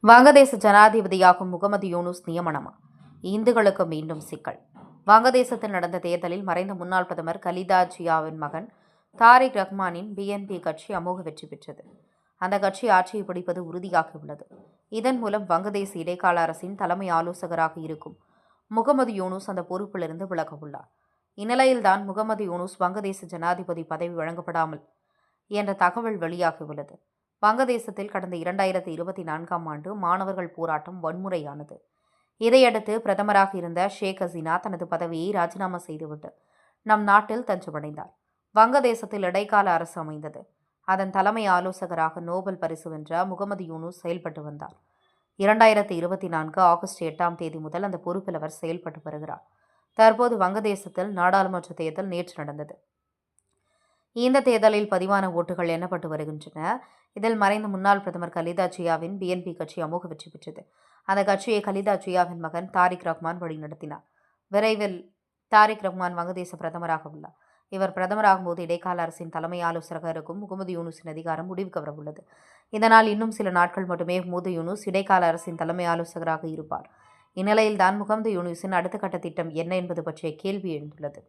வங்கதேச ஜனாதிபதியாகும் முகமது யூனுஸ் நியமனமா? இந்துக்களுக்கு மீண்டும் சிக்கல். வங்கதேசத்தில் நடந்த தேர்தலில் மறைந்த முன்னாள் பிரதமர் கலிதா ஜியாவின் மகன் தாரிக் ரஹ்மானின் பிஎன்பி கட்சி அமோக வெற்றி பெற்றது. அந்த கட்சி ஆட்சியை பிடிப்பது உறுதியாகியுள்ளது. இதன் மூலம் வங்கதேச இடைக்கால அரசின் தலைமை ஆலோசகராக இருக்கும் முகமது யூனுஸ் அந்த பொறுப்பிலிருந்து விலக உள்ளார். இந்நிலையில்தான் முகமது யூனுஸ் வங்கதேச ஜனாதிபதி பதவி வழங்கப்படாமல் என்ற தகவல் வெளியாகியுள்ளது. வங்கதேசத்தில் கடந்த 2024ஆம் ஆண்டு மாணவர்கள் போராட்டம் வன்முறையானது. இதையடுத்து பிரதமராக இருந்த ஷேக் ஹசீனா தனது பதவியை ராஜினாமா செய்துவிட்டு நம் நாட்டில் தஞ்சமடைந்தார். வங்கதேசத்தில் இடைக்கால அரசு அமைந்தது. அதன் தலைமை ஆலோசகராக நோபல் பரிசு வென்ற முகமது யூனுஸ் செயல்பட்டு வந்தார். 2024 ஆகஸ்ட் 8ஆம் தேதி முதல் அந்த பொறுப்பில் அவர் செயல்பட்டு வருகிறார். தற்போது வங்கதேசத்தில் நாடாளுமன்ற தேர்தல் நேற்று நடந்தது. இந்த தேர்தலில் பதிவான ஓட்டுகள் எண்ணப்பட்டு வருகின்றன. இதில் மறைந்த முன்னாள் பிரதமர் கலிதா ஜியாவின் பிஎன்பி கட்சி அமோக வெற்றி பெற்றது. அந்த கட்சியை கலிதா ஜியாவின் மகன் தாரிக் ரஹ்மான் வழிநடத்தினார். விரைவில் தாரிக் ரஹ்மான் வங்கதேச பிரதமராக உள்ளார். இவர் பிரதமராகும் போது இடைக்கால அரசின் தலைமை ஆலோசகராக இருக்கும் முகமது யூனுஸின் அதிகாரம் முடிவுக்கு வரவுள்ளது. இதனால் இன்னும் சில நாட்கள் மட்டுமே முகமது யூனுஸ் இடைக்கால அரசின் தலைமை ஆலோசகராக இருப்பார். இந்நிலையில்தான் முகமது யூனுஸின் அடுத்த கட்ட திட்டம் என்ன என்பது பற்றிய கேள்வி எழுந்துள்ளது.